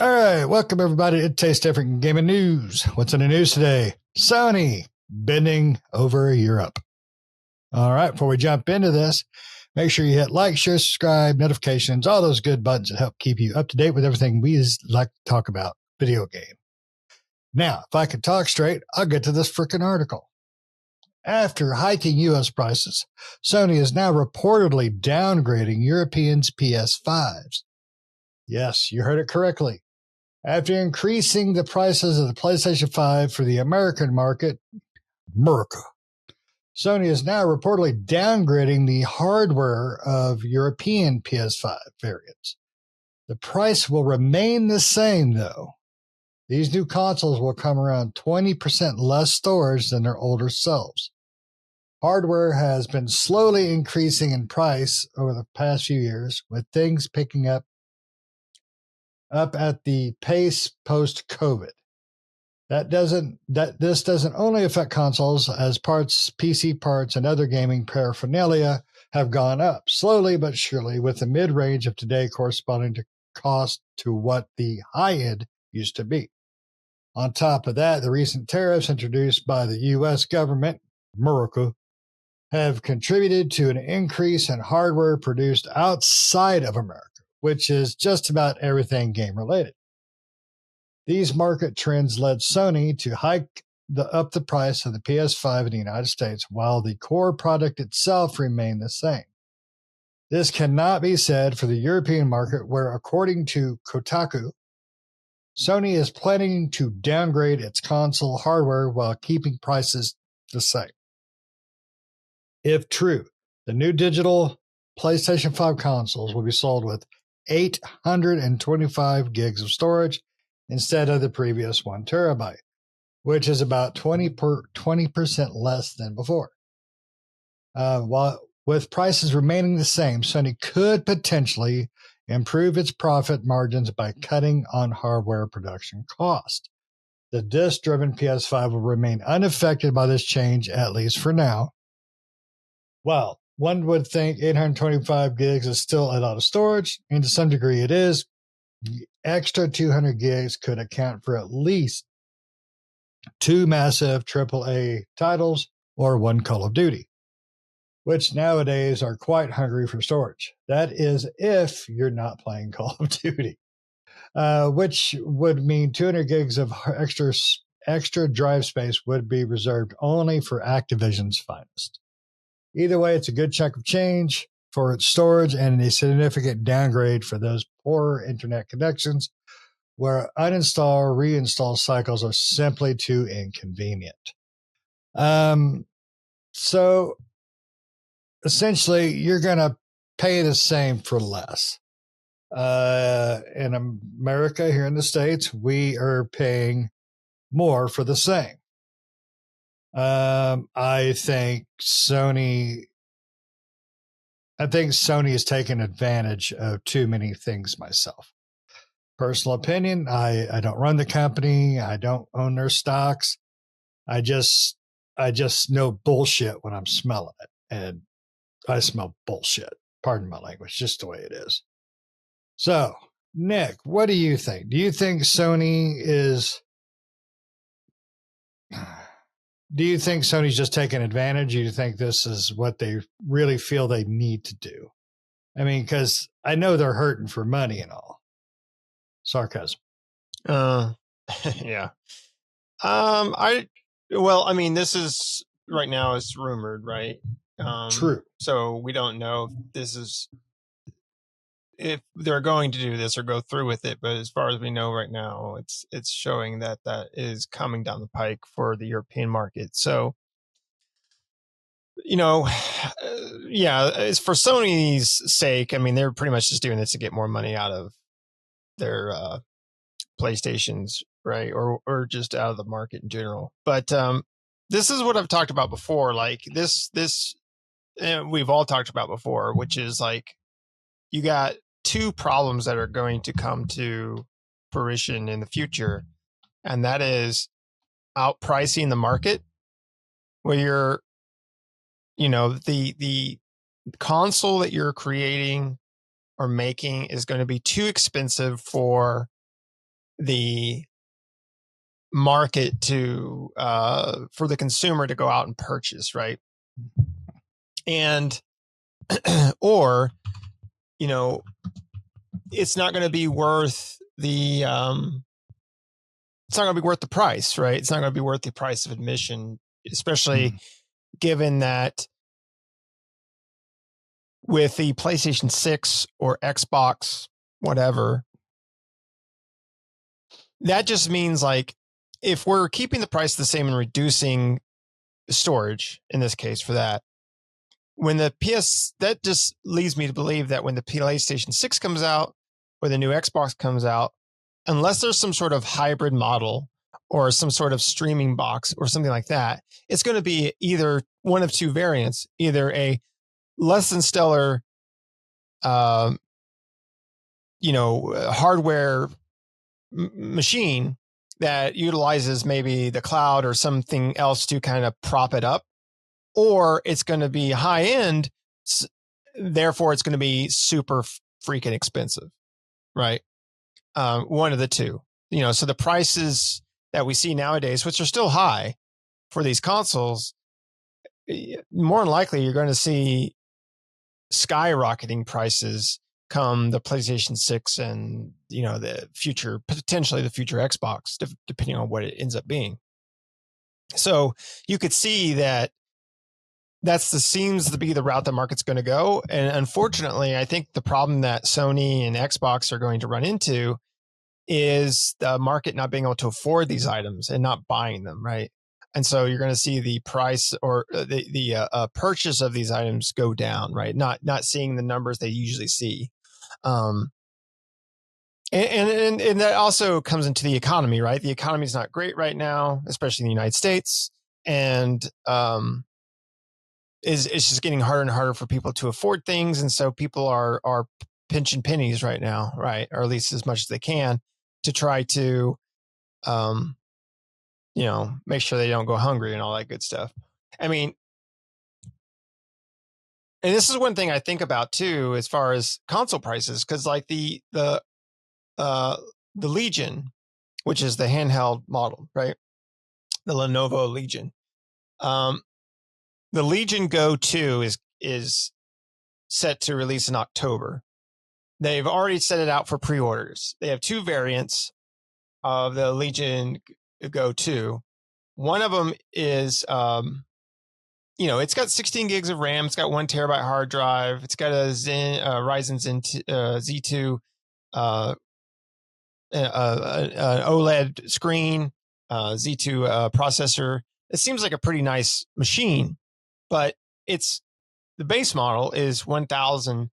All right, welcome everybody to It Tastes Different Gaming News. What's in the news today? Sony bending over Europe. All right, before we jump into this, make sure you hit like, share, subscribe, notifications, all those good buttons that help keep you up to date with everything we like to talk about, video game. Now, if I could talk straight, I'll get to this freaking article. After hiking U.S. prices, Sony is now reportedly downgrading Europeans' PS5s. Yes, you heard it correctly. After increasing the prices of the PlayStation 5 for the American market, America, Sony is now reportedly downgrading the hardware of European PS5 variants. The price will remain the same, though. These new consoles will come around 20% less storage than their older selves. Hardware has been slowly increasing in price over the past few years, with things picking up at the pace post-COVID. This doesn't only affect consoles, as parts, PC parts, and other gaming paraphernalia have gone up slowly but surely, with the mid-range of today corresponding to cost to what the high-end used to be. On top of that, the recent tariffs introduced by the U.S. government, America, have contributed to an increase in hardware produced outside of America, which is just about everything game-related. These market trends led Sony to hike up the price of the PS5 in the United States, while the core product itself remained the same. This cannot be said for the European market, where, according to Kotaku, Sony is planning to downgrade its console hardware while keeping prices the same. If true, the new digital PlayStation 5 consoles will be sold with 825 gigs of storage instead of the previous 1 terabyte, which is about 20% less than before. While with prices remaining the same, Sony could potentially improve its profit margins by cutting on hardware production cost. The disc-driven PS5 will remain unaffected by this change, at least for now. Well, one would think 825 gigs is still a lot of storage, and to some degree it is. The extra 200 gigs could account for at least 2 massive AAA titles or 1 Call of Duty, which nowadays are quite hungry for storage. That is if you're not playing Call of Duty, which would mean 200 gigs of extra drive space would be reserved only for Activision's finest. Either way, it's a good chunk of change for its storage and a significant downgrade for those poorer internet connections where uninstall or reinstall cycles are simply too inconvenient. So essentially, you're going to pay the same for less. In America, here in the States, we are paying more for the same. I think Sony has taken advantage of too many things myself. Personal opinion, I don't run the company. I don't own their stocks. I just know bullshit when I'm smelling it. And I smell bullshit. Pardon my language, just the way it is. So, Nick, what do you think? Do you think Sony's just taking advantage? Do you think this is what they really feel they need to do? I mean, because I know they're hurting for money and all. Sarcasm. Yeah. This is right now it's rumored, right? True. So we don't know if they're going to do this or go through with it, but as far as we know right now, it's showing that is coming down the pike for the European market. So, it's for Sony's sake. I mean, they're pretty much just doing this to get more money out of their PlayStations, right? Or just out of the market in general. But this is what I've talked about before. Like this we've all talked about before, which is like you got 2 problems that are going to come to fruition in the future, and that is outpricing the market, where you're, the console that you're creating or making is going to be too expensive for the market to for the consumer to go out and purchase, right? And or it's not going to be worth the it's not going to be worth the price, right? It's not going to be worth the price of admission, especially given that with the PlayStation 6 or Xbox, whatever, that just means like if we're keeping the price the same and reducing storage in this case for that, when the that just leads me to believe that when the PlayStation 6 comes out or the new Xbox comes out, unless there's some sort of hybrid model or some sort of streaming box or something like that, it's going to be either one of two variants, either a less than stellar, hardware machine that utilizes maybe the cloud or something else to kind of prop it up, or it's going to be high end, therefore it's going to be super freaking expensive, right? One of the two, so the prices that we see nowadays, which are still high for these consoles, more than likely you're going to see skyrocketing prices come the PlayStation 6 and potentially the future Xbox, depending on what it ends up being. So you could see that seems to be the route the market's going to go. And unfortunately, I think the problem that Sony and Xbox are going to run into is the market not being able to afford these items and not buying them, right? And so you're going to see the price or the purchase of these items go down, right? Not seeing the numbers they usually see. And that also comes into the economy, right? The economy is not great right now, especially in the United States. And it's just getting harder and harder for people to afford things. And so people are pinching pennies right now, right? Or at least as much as they can to try to, make sure they don't go hungry and all that good stuff. I mean, and this is one thing I think about too, as far as console prices, because like the Legion, which is the handheld model, right? The Lenovo Legion. The Legion Go 2 is set to release in October. They've already set it out for pre-orders. They have two variants of the Legion Go 2. One of them is, it's got 16 gigs of RAM. It's got 1 terabyte hard drive. It's got a Ryzen Z2 an OLED screen, Z2 processor. It seems like a pretty nice machine, but the base model is $1,100.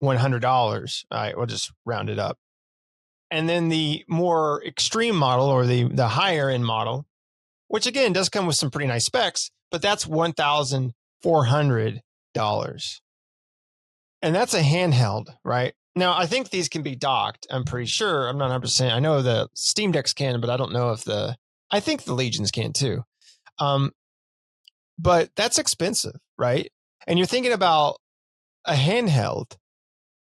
All right, we'll just round it up. And then the more extreme model, or the higher end model, which again does come with some pretty nice specs, but that's $1,400. And that's a handheld, right? Now, I think these can be docked. I'm pretty sure. I'm not 100%. I know the Steam Decks can, but I don't know if I think the Legions can too. But that's expensive, right? And you're thinking about a handheld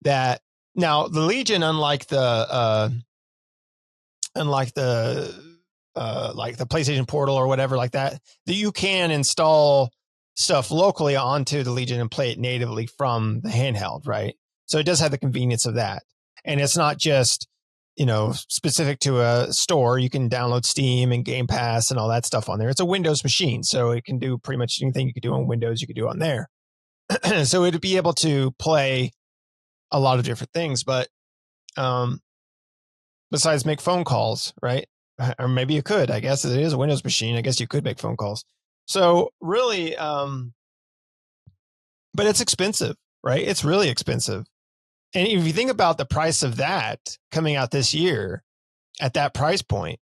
that, now the Legion, unlike the PlayStation Portal or whatever like that you can install stuff locally onto the Legion and play it natively from the handheld, right? So it does have the convenience of that. And it's not just, specific to a store. You can download Steam and Game Pass and all that stuff on there. It's a Windows machine, so it can do pretty much anything you could do on Windows, you could do on there. So it'd be able to play a lot of different things, but besides make phone calls, right? Or maybe you could. I guess it is a Windows machine. I guess you could make phone calls. So really, but it's expensive, right? It's really expensive. And if you think about the price of that coming out this year at that price point,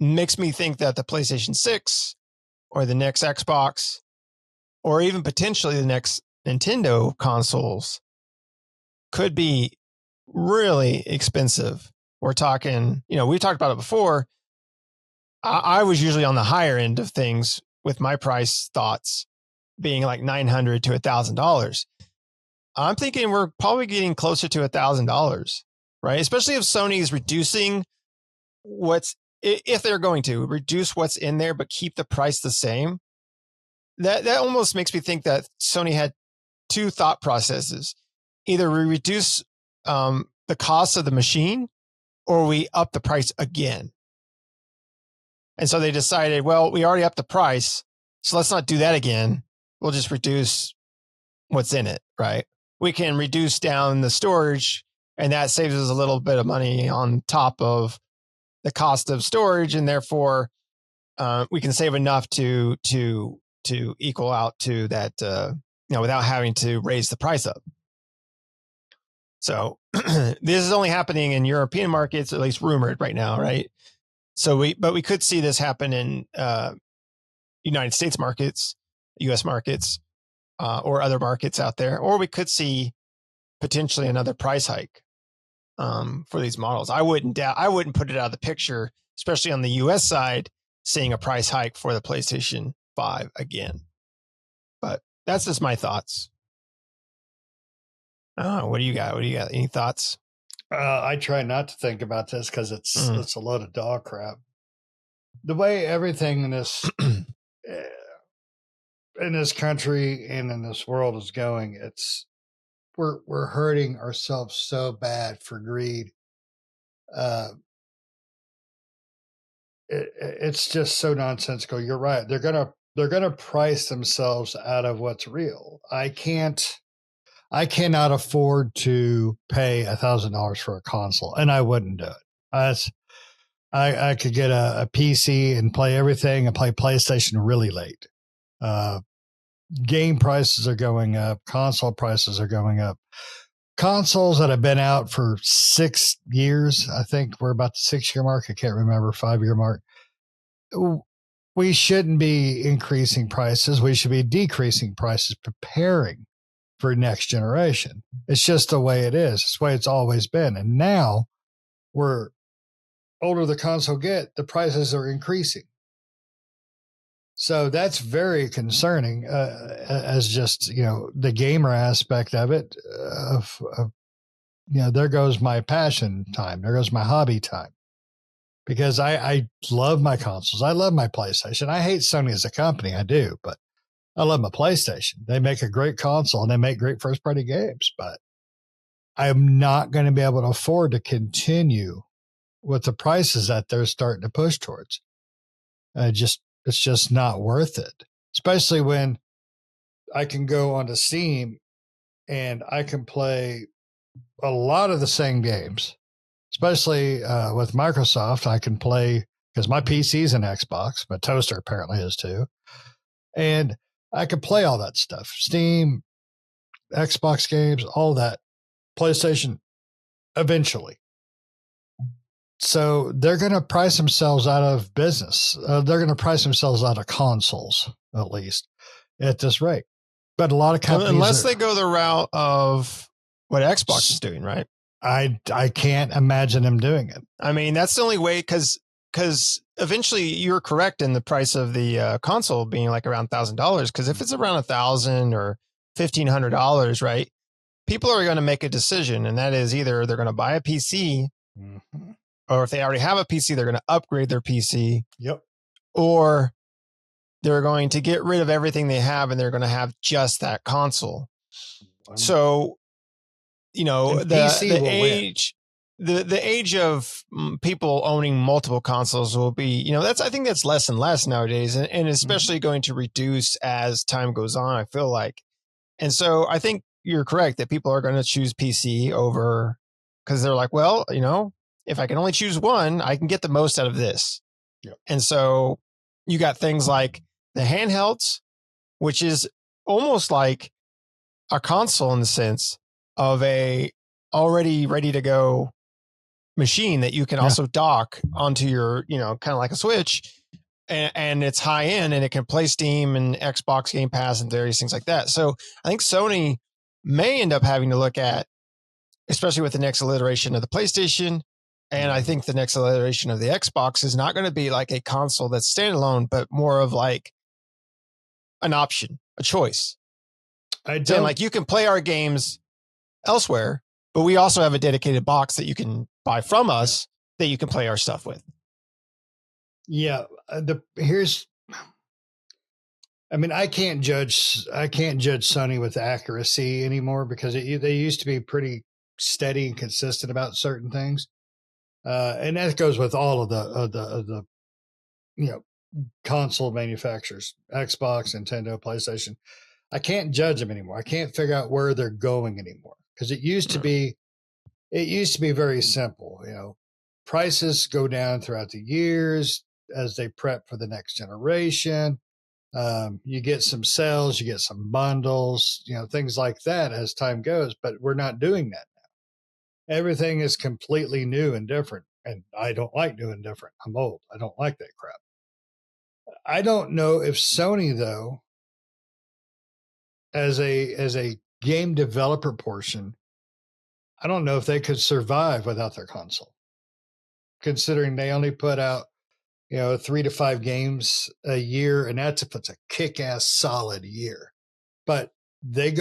makes me think that the PlayStation 6 or the next Xbox or even potentially the next Nintendo consoles could be really expensive. We're talking, we talked about it before. I was usually on the higher end of things with my price thoughts being like $900 to $1,000. I'm thinking we're probably getting closer to $1,000, right? Especially if Sony is reducing if they're going to reduce what's in there but keep the price the same, that almost makes me think that Sony had two thought processes. Either we reduce the cost of the machine, or we up the price again. And so they decided, well, we already upped the price, so let's not do that again. We'll just reduce what's in it, right? We can reduce down the storage, and that saves us a little bit of money on top of the cost of storage, and therefore we can save enough to equal out to that, without having to raise the price up. So this is only happening in European markets, at least rumored right now, right? So we could see this happen in United States markets, U.S. markets, or other markets out there, or we could see potentially another price hike for these models. I wouldn't put it out of the picture, especially on the U.S. side, seeing a price hike for the PlayStation 5 again. But that's just my thoughts. What do you got? Any thoughts? I try not to think about this because it's a load of dog crap. The way everything in this country and in this world is going, we're hurting ourselves so bad for greed. It's just so nonsensical. You're right. They're gonna price themselves out of what's real. I cannot afford to pay $1,000 for a console, and I wouldn't do it. I could get a PC and play everything and play PlayStation really late. Game prices are going up. Console prices are going up. Consoles that have been out for 6 years, I think we're about the 6-year mark. I can't remember, 5-year mark. We shouldn't be increasing prices. We should be decreasing prices, preparing for next generation. It's just the way it is. It's the way it's always been. And now, we're older the console get, the prices are increasing. So that's very concerning, as just, the gamer aspect of it. There goes my passion time. There goes my hobby time. Because I love my consoles. I love my PlayStation. I hate Sony as a company. I do, but I love my PlayStation. They make a great console and they make great first-party games, but I'm not going to be able to afford to continue with the prices that they're starting to push towards. It's just not worth it, especially when I can go onto Steam and I can play a lot of the same games, especially with Microsoft. I can play, because my PC is an Xbox, my toaster apparently is too. And I could play all that stuff. Steam, Xbox games, all that. PlayStation, eventually. So they're going to price themselves out of business. They're going to price themselves out of consoles, at least, at this rate. But a lot of companies... Unless they go the route of what Xbox is doing, right? I can't imagine them doing it. I mean, that's the only way, because eventually you're correct in the price of the console being like around $1,000. Because if it's around $1,000 or $1,500, right, people are going to make a decision, and that is either they're going to buy a PC, or if they already have a PC, they're going to upgrade their PC. Yep. Or they're going to get rid of everything they have, and they're going to have just that console. So, the age. The age of people owning multiple consoles will be, I think that's less and less nowadays, and especially going to reduce as time goes on, I feel like. And so I think you're correct that people are going to choose PC over, because they're like, well, if I can only choose one, I can get the most out of this. Yep. And so you got things like the handhelds, which is almost like a console in the sense of a already ready to go machine that you can also dock onto your, kind of like a Switch, and it's high end, and it can play Steam and Xbox Game Pass and various things like that. So I think Sony may end up having to look at, especially with the next iteration of the PlayStation, and I think the next iteration of the Xbox is not going to be like a console that's standalone, but more of like an option, a choice. Then, like, you can play our games elsewhere, but we also have a dedicated box that you can buy from us that you can play our stuff with. Yeah, I mean, I can't judge Sony with accuracy anymore because they used to be pretty steady and consistent about certain things, and that goes with all of the you know console manufacturers, Xbox, Nintendo, PlayStation. I can't judge them anymore. I can't figure out where they're going anymore because it used to be very simple. Prices go down throughout the years as they prep for the next generation. You get some sales, you get some bundles, things like that as time goes, but we're not doing that now. Everything is completely new and different. And I don't like new and different. I'm old. I don't like that crap. I don't know if Sony, though, as a game developer portion, I don't know if they could survive without their console, considering they only put out 3 to 5 games a year, and that's if it's a kick-ass solid year. But they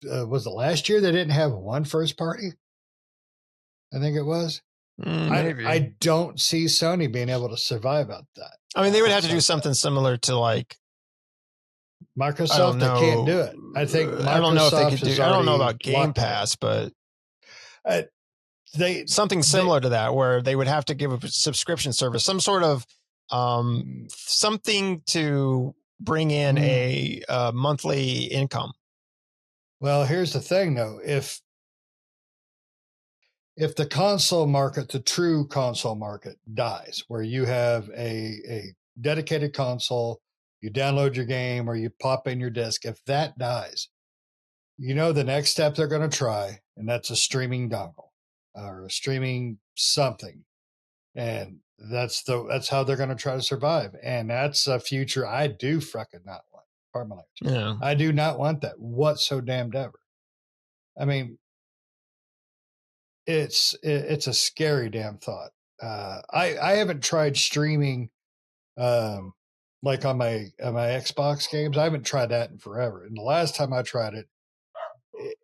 was the last year they didn't have one first party? I think it was. Maybe. I don't see Sony being able to survive out that. I mean, they would have to do something similar to like Microsoft. They can't do it. I think Microsoft I don't know if they could do. I don't know about Game Pass, but something similar to that, where they would have to give a subscription service, some sort of something to bring in a monthly income. Well, here's the thing, though. If the console market, the true console market, dies, where you have a dedicated console, you download your game or you pop in your disc, if that dies, the next step they're going to try, and that's a streaming dongle or a streaming something, and that's how they're going to try to survive, and that's a future I do fucking not want. Pardon my language. Yeah, I do not want that whatsoever. I mean, it's a scary damn thought. I haven't tried streaming, like on my Xbox games. I haven't tried that in forever. And the last time I tried it,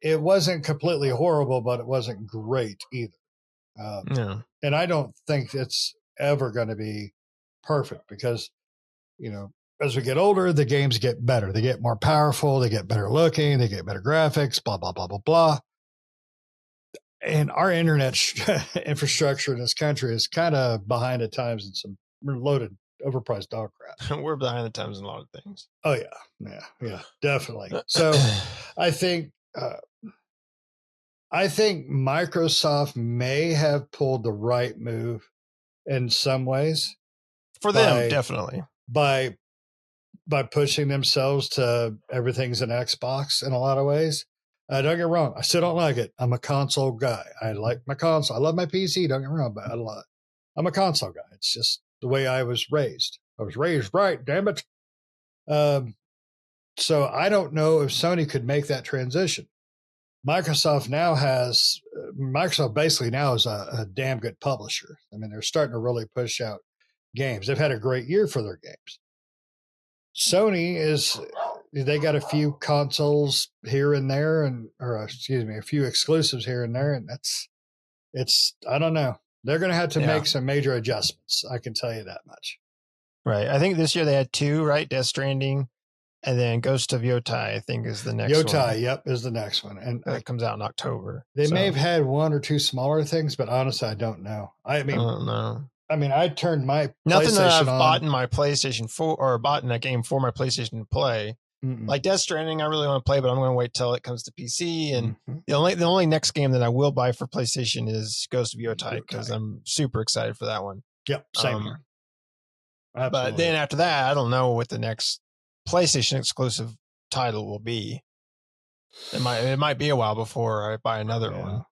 it wasn't completely horrible, but it wasn't great either. And I don't think it's ever going to be perfect because, as we get older, the games get better. They get more powerful. They get better looking. They get better graphics, blah, blah, blah, blah, blah. And our internet infrastructure in this country is kind of behind at times in some loaded, overpriced dog crap. We're behind the times in a lot of things. Oh, yeah, definitely. So I think Microsoft may have pulled the right move in some ways. For them, definitely. By pushing themselves to everything's an Xbox in a lot of ways. Don't get me wrong. I still don't like it. I'm a console guy. I like my console. I love my PC. Don't get me wrong, but I'm a console guy. It's just the way I was raised. I was raised right, damn it. So I don't know if Sony could make that transition. Microsoft basically now is a damn good publisher. I mean, they're starting to really push out games. They've had a great year for their games. Sony they got a few consoles here and there, a few exclusives here and there, and I don't know. They're going to have to make some major adjustments. I can tell you that much. Right. I think this year they had 2, right? Death Stranding, and then Ghost of Yotai, I think, is the next one. Yotai, yep, is the next one. And that comes out in October. They may have had 1 or 2 smaller things, but honestly, I don't know. I don't know. I mean, I turned my nothing that I've bought in my PlayStation 4 or bought in a game for my PlayStation to play. Like Death Stranding, I really want to play, but I'm going to wait till it comes to PC. And the only next game that I will buy for PlayStation is Ghost of Yotai because I'm super excited for that one. Yep, same here. Absolutely. But then after that, I don't know what the next PlayStation exclusive title will be. It might be a while before I buy another one.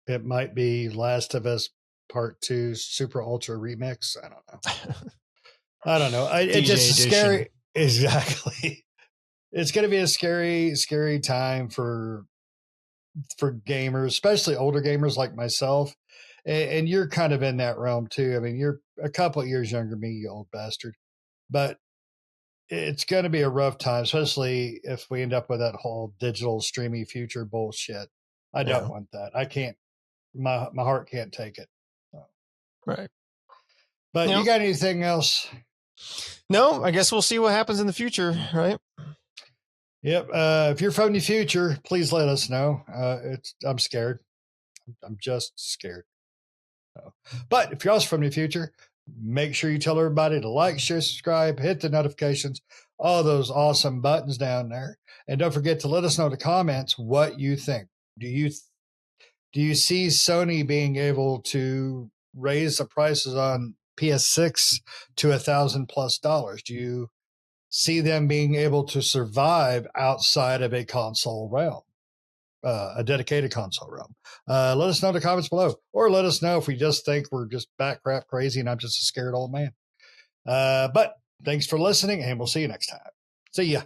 It might be Last of Us Part 2 Super Ultra Remix. I don't know. It's just scary. Exactly. It's going to be a scary, scary time for gamers, especially older gamers like myself. And you're kind of in that realm too. I mean, you're a couple of years younger than me, you old bastard. But it's going to be a rough time, especially if we end up with that whole digital streaming future bullshit. I don't want that. I can't. My heart can't take it. Right. But you got anything else? No, I guess we'll see what happens in the future, right? Yep. If you're from the future, please let us know. I'm scared. I'm just scared. But if you're also from the future, make sure you tell everybody to like, share, subscribe, hit the notifications, all those awesome buttons down there. And don't forget to let us know in the comments what you think. Do you see Sony being able to raise the prices on PS6 to $1,000+? Do you see them being able to survive outside of a console realm, a dedicated console realm? Let us know in the comments below, or let us know if we just think we're just back crap crazy and I'm just a scared old man. But thanks for listening, and we'll see you next time. See ya.